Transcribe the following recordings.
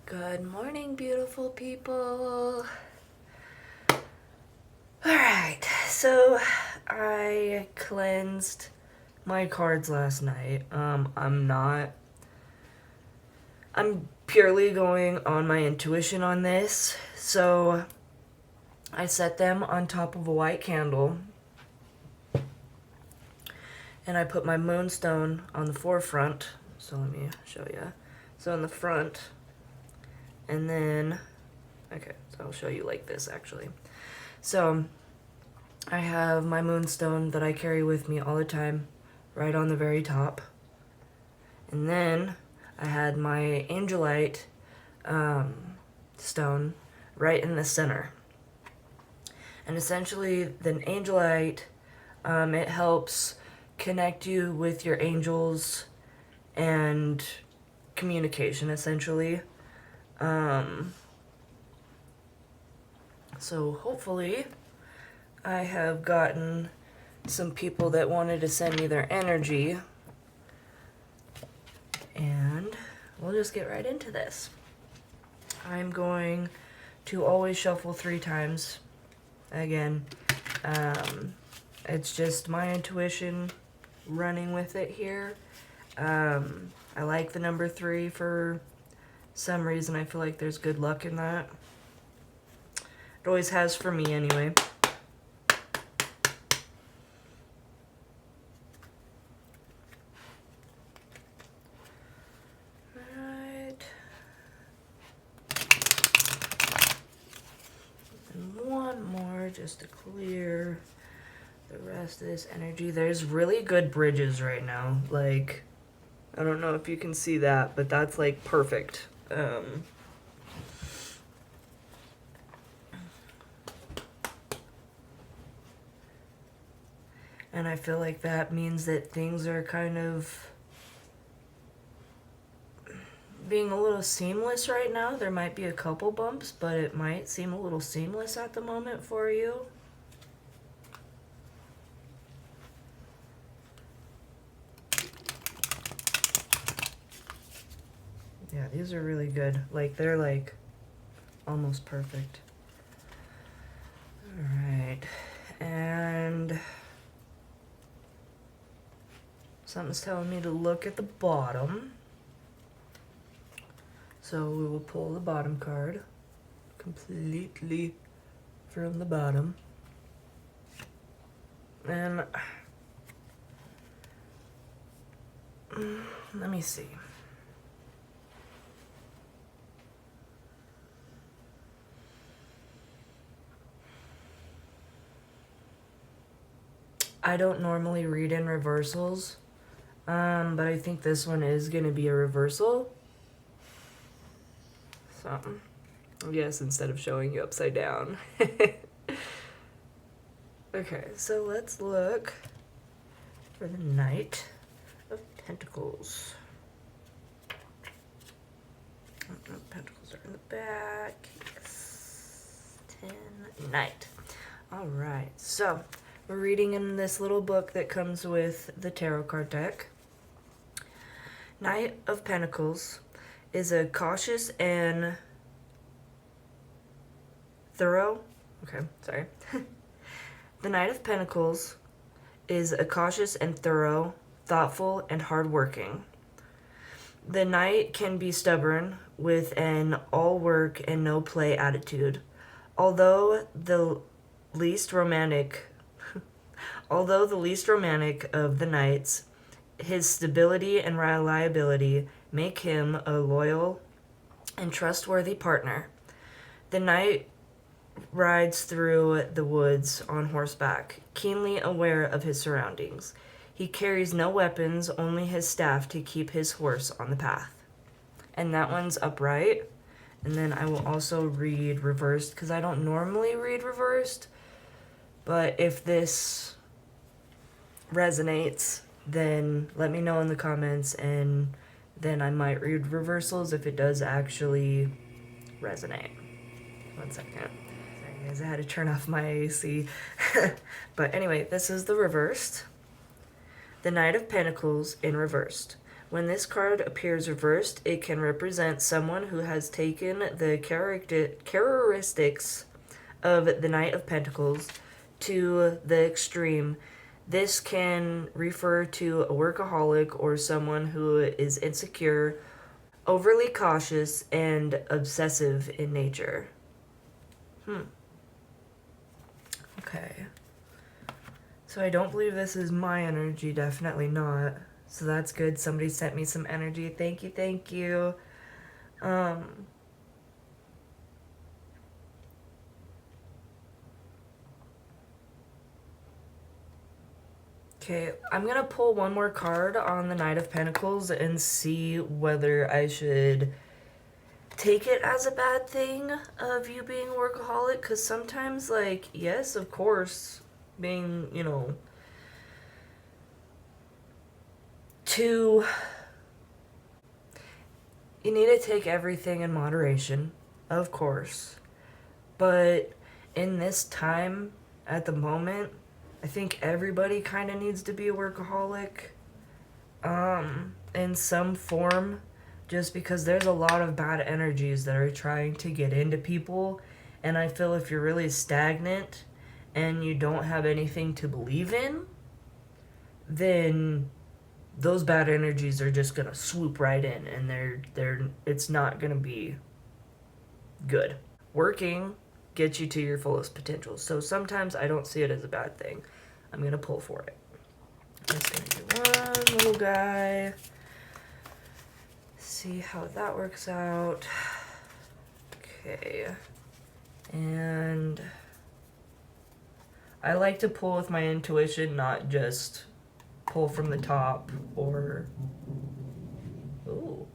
Good morning, beautiful people. Alright, so I cleansed my cards last night. I'm purely going on my intuition on this. So I set them on top of a white candle and I put my moonstone on the forefront. So let me show you. So in the front, and then, okay, so I'll show you like this actually. So I have my moonstone that I carry with me all the time, right on the very top. And then I had my angelite stone right in the center. And essentially, the angelite, it helps connect you with your angels and communication, essentially. So hopefully I have gotten some people that wanted to send me their energy, and we'll just get right into this. I'm going to always shuffle 3 times. Again, it's just my intuition running with it here. I like the number 3 for some reason. I feel like there's good luck in that. It always has for me anyway. Alright. And one more just to clear the rest of this energy. There's really good bridges right now. Like, I don't know if you can see that, but that's like perfect. And I feel like that means that things are kind of being a little seamless right now. There might be a couple bumps, but it might seem a little seamless at the moment for you. Yeah, these are really good. Like, they're like almost perfect. Alright, and something's telling me to look at the bottom. So we will pull the bottom card completely from the bottom. And let me see. I don't normally read in reversals, but I think this one is going to be a reversal. So, yes, instead of showing you upside down. Okay, so let's look for the Knight of Pentacles. Pentacles are in the back. Yes. 10. Knight. Alright, so we're reading in this little book that comes with the tarot card deck. Knight of Pentacles is a cautious and thorough. Okay, sorry. The Knight of Pentacles is a cautious and thorough, thoughtful, and hardworking. The Knight can be stubborn with an all work and no play attitude. Although the least romantic of the Knights, his stability and reliability make him a loyal and trustworthy partner. The Knight rides through the woods on horseback, keenly aware of his surroundings. He carries no weapons, only his staff to keep his horse on the path. And that one's upright. And then I will also read reversed, because I don't normally read reversed. But if this resonates, then let me know in the comments, and then I might read reversals if it does actually resonate. 1 second. Sorry guys, I had to turn off my AC. But anyway, this is the reversed. The Knight of Pentacles in reversed. When this card appears reversed, it can represent someone who has taken the characteristics of the Knight of Pentacles to the extreme. This can refer to a workaholic or someone who is insecure, overly cautious, and obsessive in nature. Okay. So I don't believe this is my energy, definitely not. So that's good. Somebody sent me some energy. Thank you, thank you. Okay, I'm gonna pull one more card on the Knight of Pentacles and see whether I should take it as a bad thing of you being a workaholic, because sometimes, like, yes, of course, being, you need to take everything in moderation, of course, but in this time, at the moment, I think everybody kind of needs to be a workaholic, in some form, just because there's a lot of bad energies that are trying to get into people, and I feel if you're really stagnant and you don't have anything to believe in, then those bad energies are just gonna swoop right in, and it's not gonna be good. Working gets you to your fullest potential, so sometimes I don't see it as a bad thing. I'm gonna pull for it. Just gonna do one little guy. See how that works out. Okay. And I like to pull with my intuition, not just pull from the top or... Ooh.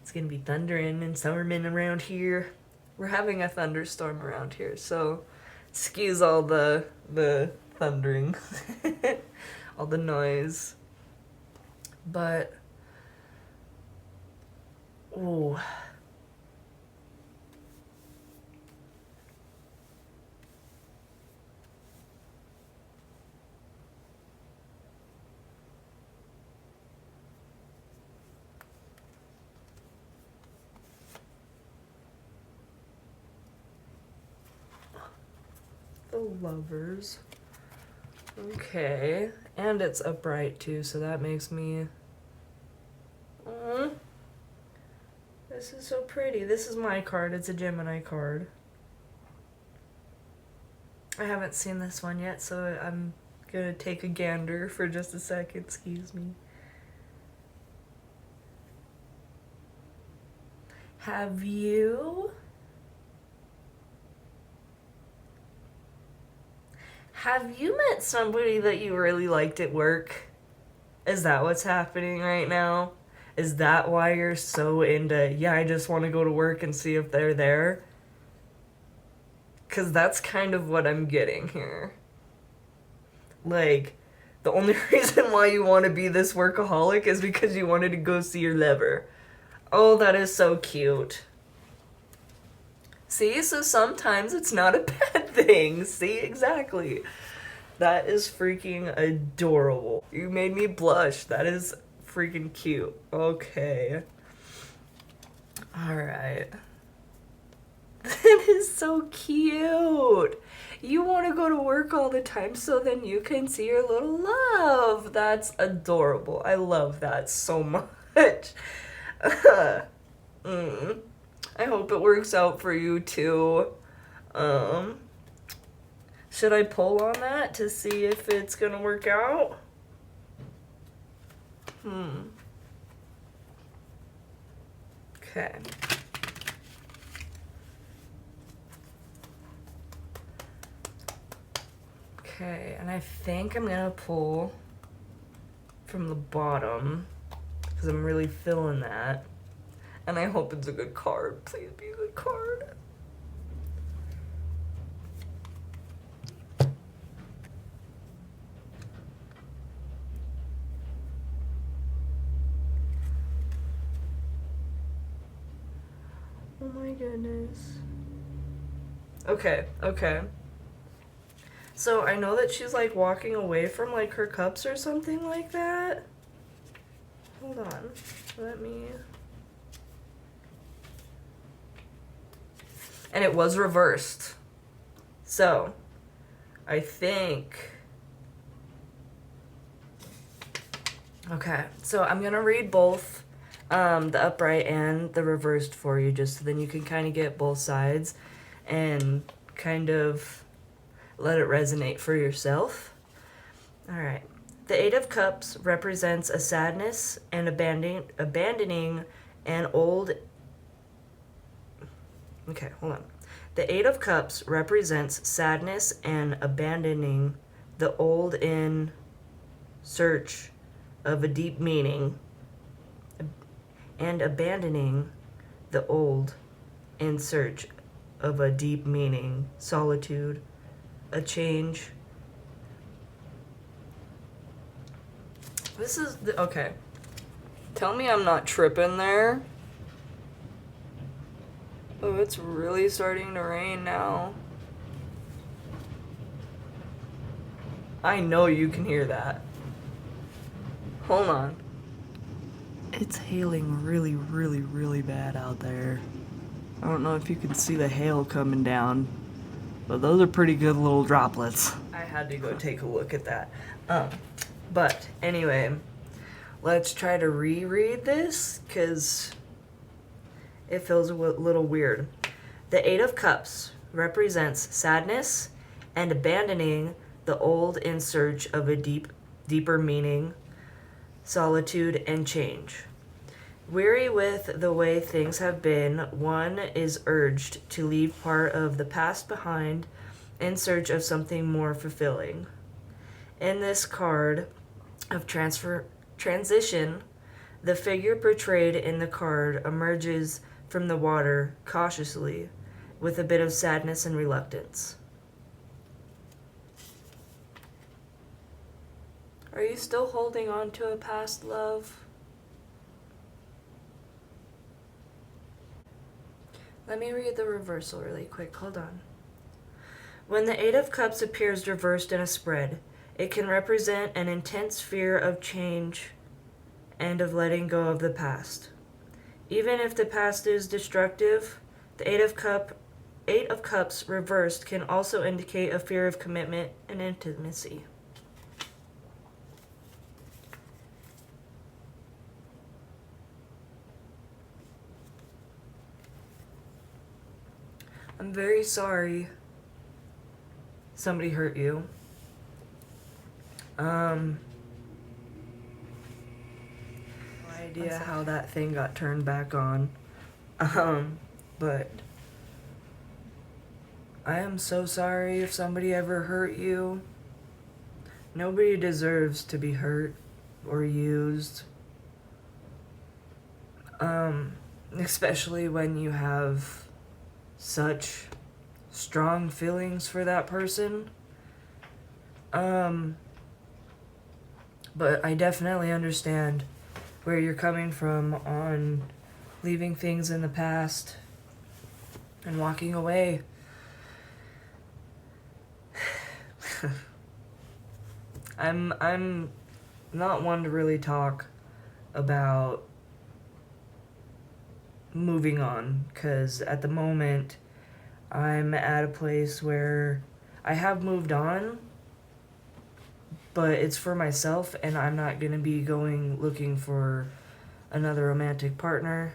It's gonna be thundering and storming around here. We're having a thunderstorm around here, so excuse all the thundering. All the noise. But, ooh. The Lovers. Okay. And it's upright too, so that makes me... This is so pretty. This is my card. It's a Gemini card. I haven't seen this one yet, so I'm gonna take a gander for just a second. Excuse me. Have you met somebody that you really liked at work? Is that what's happening right now? Is that why you're so into, yeah, I just want to go to work and see if they're there? Because that's kind of what I'm getting here. Like, the only reason why you want to be this workaholic is because you wanted to go see your lover. Oh, that is so cute. See, so sometimes it's not a bad thing. See, exactly. That is freaking adorable. You made me blush. That is freaking cute. Okay. Alright. That is so cute. You want to go to work all the time so then you can see your little love. That's adorable. I love that so much. I hope it works out for you too. Should I pull on that to see if it's gonna work out? Okay. Okay, and I think I'm gonna pull from the bottom because I'm really feeling that. And I hope it's a good card. Please be a good card. Oh my goodness. Okay. So I know that she's like walking away from like her cups or something like that. Hold on. Let me... And it was reversed. So, I think... Okay, so I'm going to read both the upright and the reversed for you, just so then you can kind of get both sides and kind of let it resonate for yourself. All right. The Eight of Cups represents a sadness and abandoning an old... Okay, hold on. The Eight of Cups represents sadness and abandoning the old in search of a deep meaning, and abandoning the old in search of a deep meaning, solitude, a change. This is the, okay. Tell me I'm not tripping there. Oh, it's really starting to rain now. I know you can hear that. Hold on. It's hailing really, really, really bad out there. I don't know if you can see the hail coming down, but those are pretty good little droplets. I had to go take a look at that. But anyway, let's try to reread this, because it feels a little weird. The Eight of Cups represents sadness and abandoning the old in search of a deeper meaning, solitude, and change. Weary with the way things have been, one is urged to leave part of the past behind in search of something more fulfilling. In this card of transition, the figure portrayed in the card emerges from the water cautiously with a bit of sadness and reluctance. Are you still holding on to a past love? Let me read the reversal really quick. Hold on. When the Eight of Cups appears reversed in a spread, it can represent an intense fear of change and of letting go of the past. Even if the past is destructive, the Eight of Cups reversed can also indicate a fear of commitment and intimacy. I'm very sorry somebody hurt you. No idea how that thing got turned back on. But I am so sorry if somebody ever hurt you. Nobody deserves to be hurt or used. Especially when you have such strong feelings for that person. But I definitely understand where you're coming from on leaving things in the past and walking away. I'm not one to really talk about moving on, because at the moment I'm at a place where I have moved on, but it's for myself, and I'm not gonna be going looking for another romantic partner.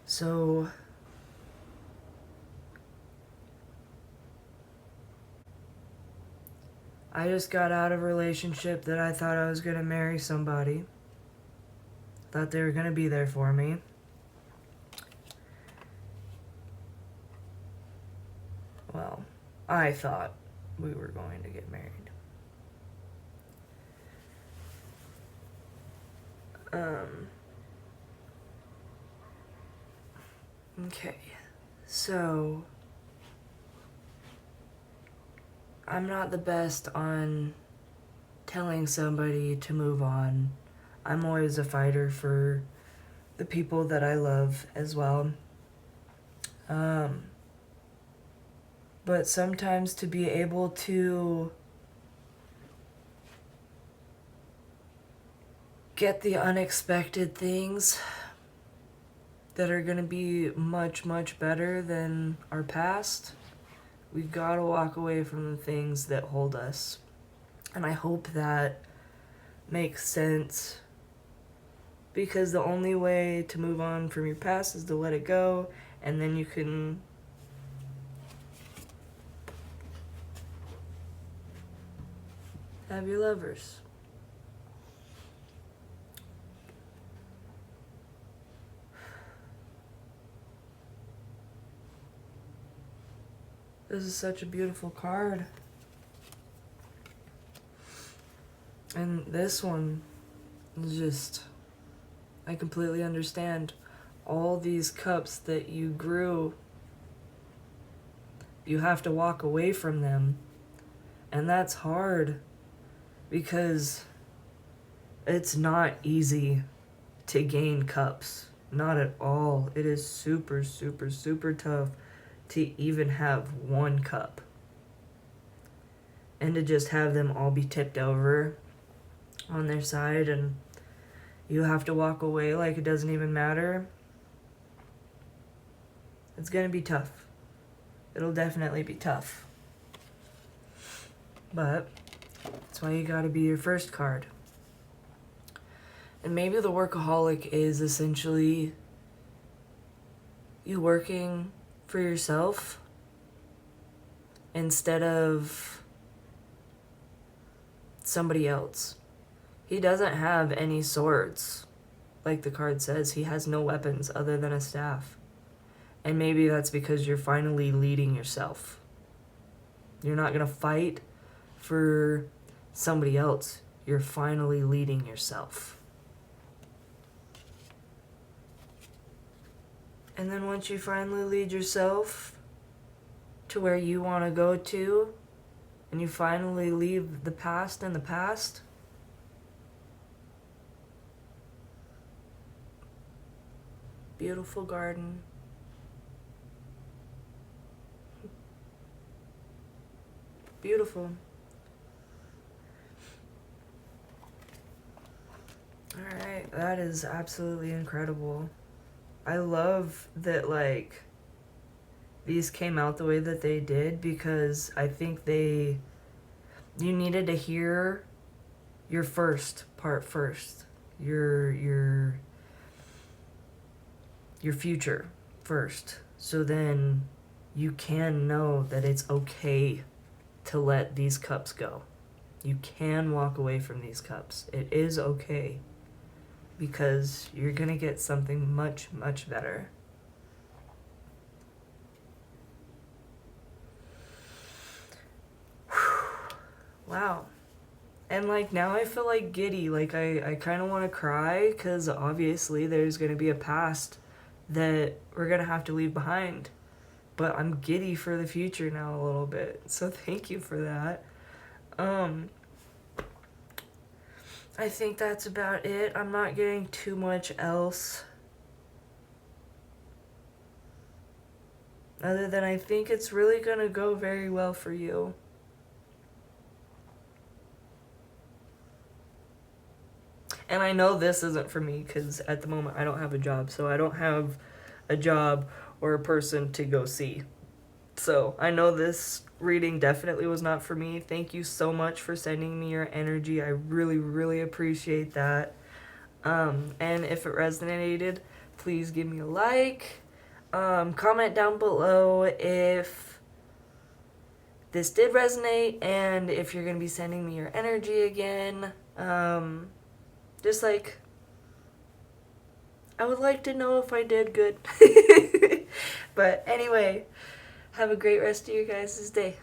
So I just got out of a relationship that I thought I was gonna marry somebody. Thought they were gonna be there for me. Well, I thought we were going to get married. Okay, so I'm not the best on telling somebody to move on. I'm always a fighter for the people that I love as well. But sometimes to be able to get the unexpected things that are going to be much, much better than our past, we gotta walk away from the things that hold us. And I hope that makes sense, because the only way to move on from your past is to let it go, and then you can have your lovers. This is such a beautiful card. And this one is just, I completely understand. All these cups that you grew, you have to walk away from them. And that's hard, because it's not easy to gain cups. Not at all. It is super, super, super tough to even have one cup. And to just have them all be tipped over on their side, and you have to walk away like it doesn't even matter. It's gonna be tough. It'll definitely be tough. But that's why you gotta be your first card. And maybe the workaholic is essentially you working for yourself instead of somebody else. He doesn't have any swords. Like the card says, he has no weapons other than a staff. And maybe that's because you're finally leading yourself. You're not gonna fight for somebody else. You're finally leading yourself. And then once you finally lead yourself to where you want to go to, and you finally leave the past in the past, beautiful garden. Beautiful. Alright, that is absolutely incredible. I love that, like, these came out the way that they did, because I think you needed to hear your first part first. Your future first. So then you can know that it's okay to let these cups go. You can walk away from these cups. It is okay. Because you're gonna get something much, much better. Wow. And like now I feel like giddy. Like I kind of want to cry, because obviously there's gonna be a past that we're gonna have to leave behind. But I'm giddy for the future now a little bit. So thank you for that. I think that's about it. I'm not getting too much else. Other than I think it's really gonna go very well for you. And I know this isn't for me, because at the moment I don't have a job. So I don't have a job or a person to go see. So I know this reading definitely was not for me. Thank you so much for sending me your energy. I really, really appreciate that. And if it resonated, please give me a like. Comment down below if this did resonate, and if you're going to be sending me your energy again. Just like, I would like to know if I did good. But anyway, have a great rest of your guys' day.